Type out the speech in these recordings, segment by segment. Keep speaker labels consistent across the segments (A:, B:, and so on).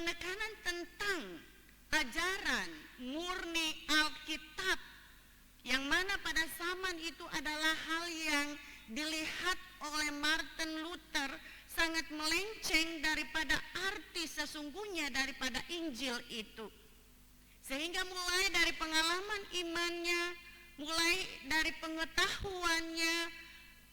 A: penekanan tentang ajaran murni Alkitab, yang mana pada zaman itu adalah hal yang dilihat oleh Martin Luther sangat melenceng daripada arti sesungguhnya daripada Injil itu. Sehingga mulai dari pengalaman imannya, mulai dari pengetahuannya,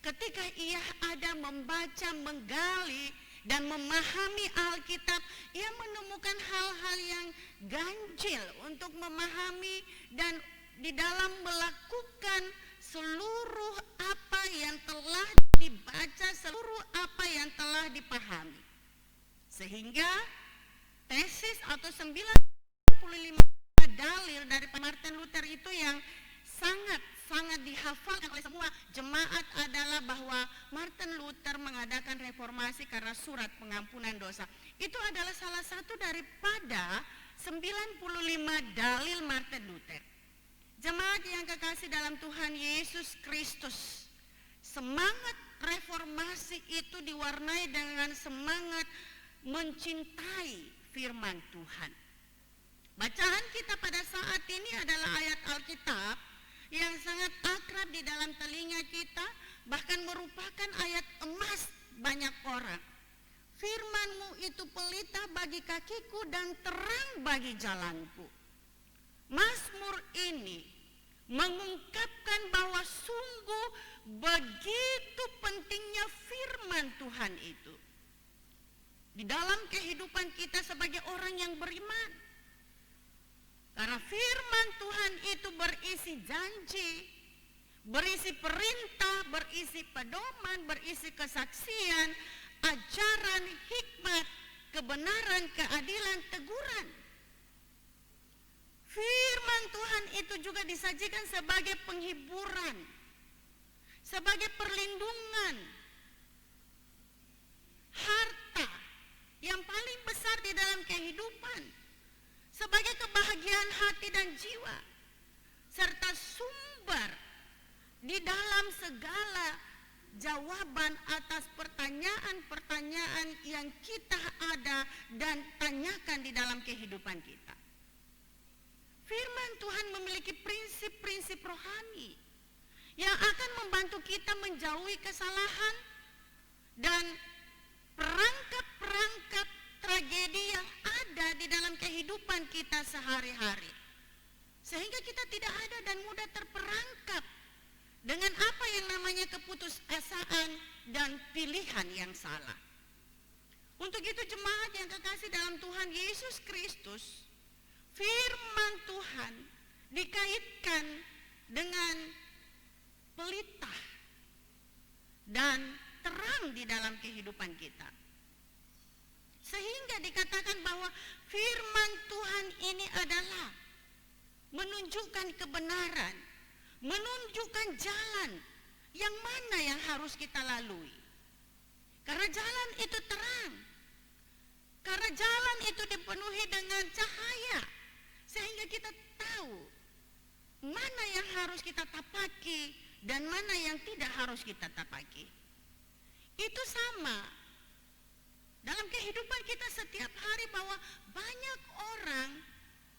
A: ketika ia ada membaca, menggali, dan memahami Alkitab, ia menemukan hal-hal yang ganjil untuk memahami dan di dalam melakukan seluruh apa yang telah dibaca, seluruh apa yang telah dipahami. Sehingga tesis atau 95 dalil dari Martin Luther itu yang sangat dihafalkan oleh semua jemaat adalah bahwa Martin Luther mengadakan reformasi karena surat pengampunan dosa. Itu adalah salah satu daripada 95 dalil Martin Luther. Jemaat yang kekasih dalam Tuhan Yesus Kristus, semangat reformasi itu diwarnai dengan semangat mencintai firman Tuhan. Bacaan kita pada saat ini adalah ayat Alkitab yang sangat akrab di dalam telinga kita, bahkan merupakan ayat emas banyak orang. Firman-Mu itu pelita bagi kakiku dan terang bagi jalanku. Mazmur ini mengungkapkan bahwa sungguh begitu pentingnya firman Tuhan itu di dalam kehidupan kita sebagai orang yang beriman. Karena firman Tuhan itu berisi janji, berisi perintah, berisi pedoman, berisi kesaksian, ajaran, hikmat, kebenaran, keadilan, teguran. Firman Tuhan itu juga disajikan sebagai penghiburan, sebagai perlindungan, harta yang paling besar di dalam kehidupan, sebagai kebahagiaan hati dan jiwa, serta sumber di dalam segala jawaban atas pertanyaan-pertanyaan yang kita ada dan tanyakan di dalam kehidupan kita. Firman Tuhan memiliki prinsip-prinsip rohani yang akan membantu kita menjauhi kesalahan dan perangkap-perangkap tragedi yang ada di dalam kehidupan kita sehari-hari. Sehingga kita tidak ada dan mudah terperangkap dengan apa yang namanya keputusasaan dan pilihan yang salah. Untuk itu jemaat yang kekasih dalam Tuhan Yesus Kristus, firman Tuhan dikaitkan dengan pelita dan terang di dalam kehidupan kita. Sehingga dikatakan bahwa firman Tuhan ini adalah menunjukkan kebenaran, menunjukkan jalan yang mana yang harus kita lalui. Karena jalan itu terang, karena jalan itu dipenuhi dengan cahaya, sehingga kita tahu mana yang harus kita tapaki dan mana yang tidak harus kita tapaki. Itu sama dalam kehidupan kita setiap hari, bahwa banyak orang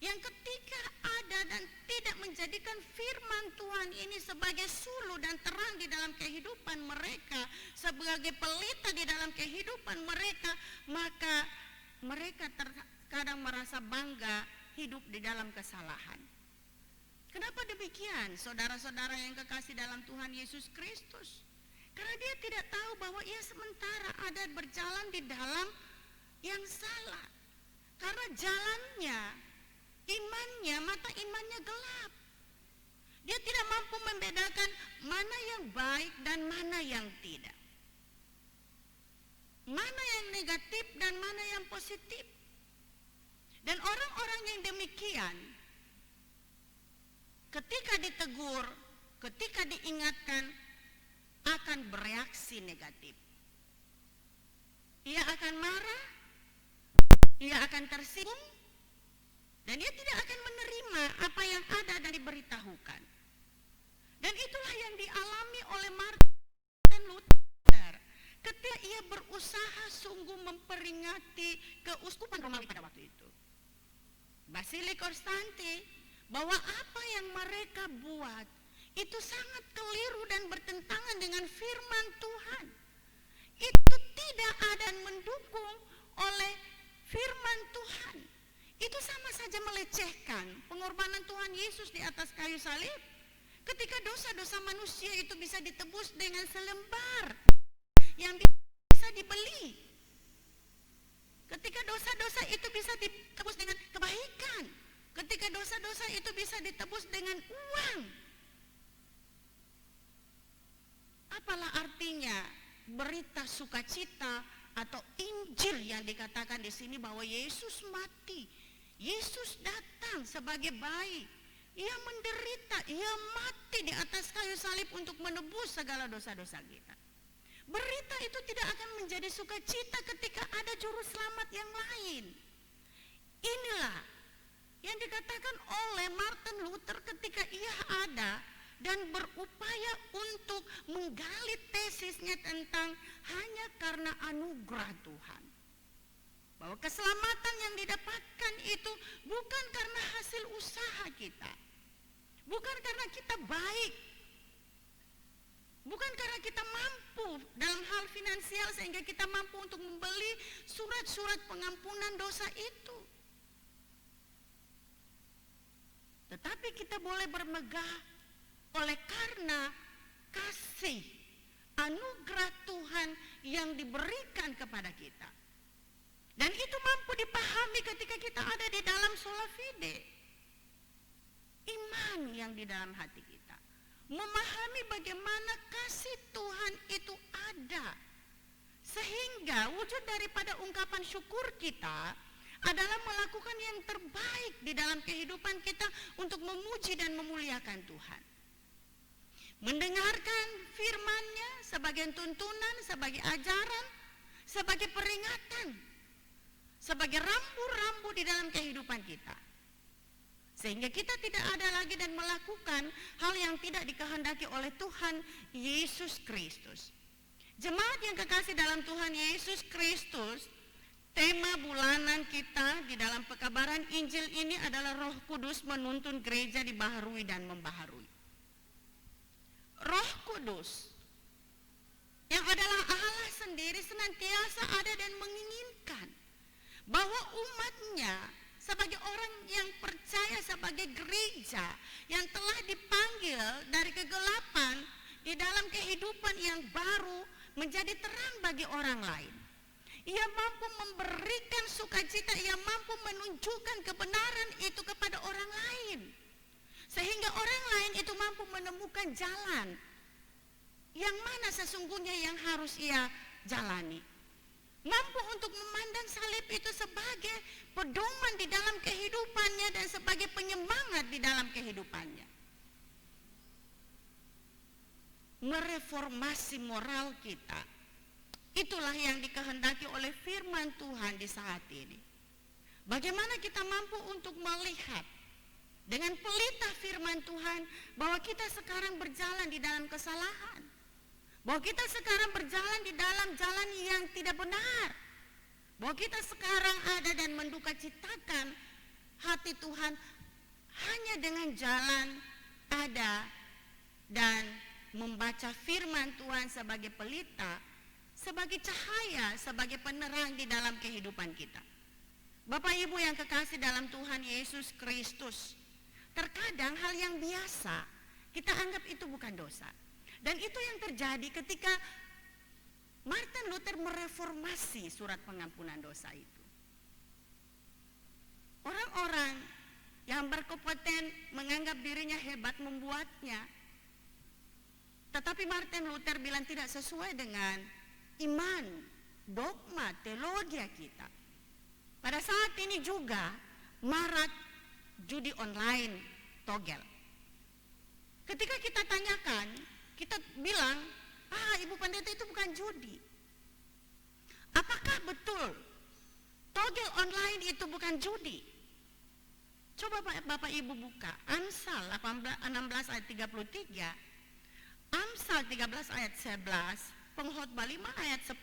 A: yang ketika ada dan tidak menjadikan firman Tuhan ini sebagai suluh dan terang di dalam kehidupan mereka, sebagai pelita di dalam kehidupan mereka, maka mereka terkadang merasa bangga hidup di dalam kesalahan. Kenapa demikian, saudara-saudara yang kekasih dalam Tuhan Yesus Kristus? Karena dia tidak tahu bahwa ia sementara ada berjalan di dalam yang salah. Karena jalannya, imannya, mata imannya gelap. Dia tidak mampu membedakan mana yang baik dan mana yang tidak. Mana yang negatif dan mana yang positif. Dan orang-orang yang demikian, ketika ditegur, ketika diingatkan, akan bereaksi negatif. Ia akan marah, ia akan tersinggung, dan dia tidak akan menerima apa yang ada dan diberitahukan. Dan itulah yang dialami oleh Martin Luther ketika ia berusaha sungguh memperingati keuskupan Romawi pada waktu Basili Konstanti bahwa apa yang mereka buat itu sangat keliru dan bertentangan dengan firman Tuhan. Itu tidak ada dan mendukung oleh firman Tuhan. Itu sama saja melecehkan pengorbanan Tuhan Yesus di atas kayu salib. Ketika dosa-dosa manusia itu bisa ditebus dengan selembar yang bisa dibeli. Ketika dosa-dosa itu bisa ditebus dengan kebaikan. Ketika dosa-dosa itu bisa ditebus dengan uang. Apalah artinya berita sukacita atau Injil yang dikatakan di sini bahwa Yesus mati, Yesus datang sebagai bayi, Ia menderita, Ia mati di atas kayu salib untuk menebus segala dosa-dosa kita. Berita itu tidak akan menjadi sukacita ketika ada juru selamat yang lain. Inilah yang dikatakan oleh Martin Luther ketika ia ada dan berupaya untuk menggali tesisnya tentang hanya karena anugerah Tuhan. Bahwa keselamatan yang didapatkan itu bukan karena hasil usaha kita. Bukan karena kita baik. Bukan karena kita mampu dalam hal finansial sehingga kita mampu untuk membeli surat-surat pengampunan dosa itu. Tetapi kita boleh bermegah oleh karena kasih anugerah Tuhan yang diberikan kepada kita. Dan itu mampu dipahami ketika kita ada di dalam sola fide. Iman yang di dalam hati kita. Memahami bagaimana kasih Tuhan itu ada. Sehingga wujud daripada ungkapan syukur kita adalah melakukan yang terbaik di dalam kehidupan kita untuk memuji dan memuliakan Tuhan. Mendengarkan firman-Nya sebagai tuntunan, sebagai ajaran, sebagai peringatan, sebagai rambu-rambu di dalam kehidupan kita. Sehingga kita tidak ada lagi dan melakukan hal yang tidak dikehendaki oleh Tuhan Yesus Kristus. Jemaat yang kekasih dalam Tuhan Yesus Kristus, tema bulanan kita di dalam pekabaran Injil ini adalah Roh Kudus menuntun gereja dibaharui dan membaharui. Roh Kudus yang adalah Allah sendiri senantiasa ada dan menginginkan bahwa umatnya sebagai orang yang percaya, sebagai gereja yang telah dipanggil dari kegelapan di dalam kehidupan yang baru menjadi terang bagi orang lain. Ia mampu memberikan sukacita, ia mampu menunjukkan kebenaran itu kepada orang lain. Sehingga orang lain itu mampu menemukan jalan yang mana sesungguhnya yang harus ia jalani. Mampu untuk memandang salib itu sebagai pedoman di dalam kehidupannya dan sebagai penyemangat di dalam kehidupannya. Mereformasi moral kita. Itulah yang dikehendaki oleh firman Tuhan di saat ini. Bagaimana kita mampu untuk melihat dengan pelita firman Tuhan bahwa kita sekarang berjalan di dalam kesalahan. Bahwa kita sekarang berjalan di dalam jalan yang tidak benar. Bahwa kita sekarang ada dan menduka citakan hati Tuhan hanya dengan jalan ada dan membaca firman Tuhan sebagai pelita, sebagai cahaya, sebagai penerang di dalam kehidupan kita. Bapak Ibu yang kekasih dalam Tuhan Yesus Kristus, terkadang hal yang biasa kita anggap itu bukan dosa. Dan itu yang terjadi ketika Martin Luther mereformasi surat pengampunan dosa itu. Orang-orang yang berkompeten menganggap dirinya hebat membuatnya. Tetapi Martin Luther bilang tidak sesuai dengan iman, dogma, teologi kita. Pada saat ini juga marak judi online, togel. Ketika kita tanyakan, kita bilang, Ibu Pendeta itu bukan judi. Apakah betul togel online itu bukan judi? Coba Bapak Ibu buka Amsal 16 ayat 33, Amsal 13 ayat 11, Pengkhotbah 5 ayat 10,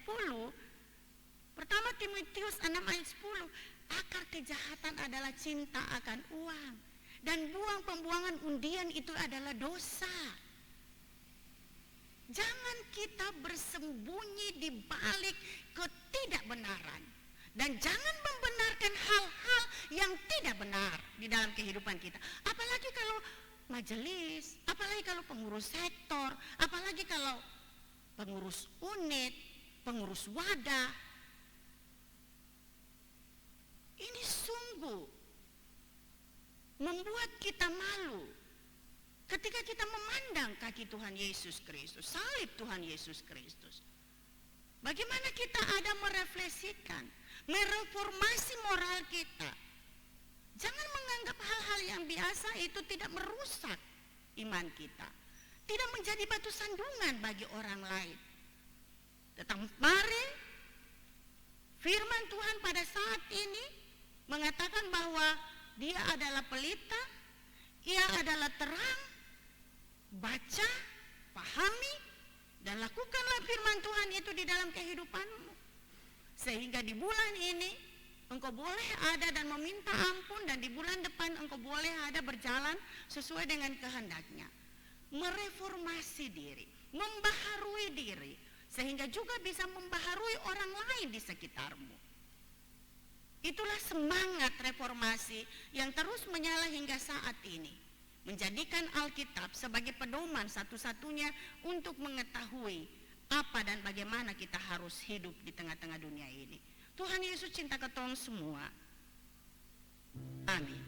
A: Pertama Timotius 6 ayat 10. Akar kejahatan adalah cinta akan uang. Dan pembuangan undian itu adalah dosa. Jangan kita bersembunyi di balik ketidakbenaran. Dan jangan membenarkan hal-hal yang tidak benar di dalam kehidupan kita. Apalagi kalau majelis, apalagi kalau pengurus sektor, apalagi kalau pengurus unit, pengurus wadah. Ini sungguh membuat kita malu ketika kita memandang kaki Tuhan Yesus Kristus, salib Tuhan Yesus Kristus. Bagaimana kita ada merefleksikan, mereformasi moral kita. Jangan menganggap hal-hal yang biasa itu tidak merusak iman kita, tidak menjadi batu sandungan bagi orang lain. Tetapi mari firman Tuhan pada saat ini mengatakan bahwa Dia adalah pelita, Ia adalah terang. Baca, pahami, dan lakukanlah firman Tuhan itu di dalam kehidupanmu. Sehingga di bulan ini engkau boleh ada dan meminta ampun, dan di bulan depan engkau boleh ada berjalan sesuai dengan kehendaknya. Mereformasi diri, membaharui diri, sehingga juga bisa membaharui orang lain di sekitarmu. Itulah semangat reformasi yang terus menyala hingga saat ini, menjadikan Alkitab sebagai pedoman satu-satunya untuk mengetahui apa dan bagaimana kita harus hidup di tengah-tengah dunia ini. Tuhan Yesus cinta ketolong semua. Amin.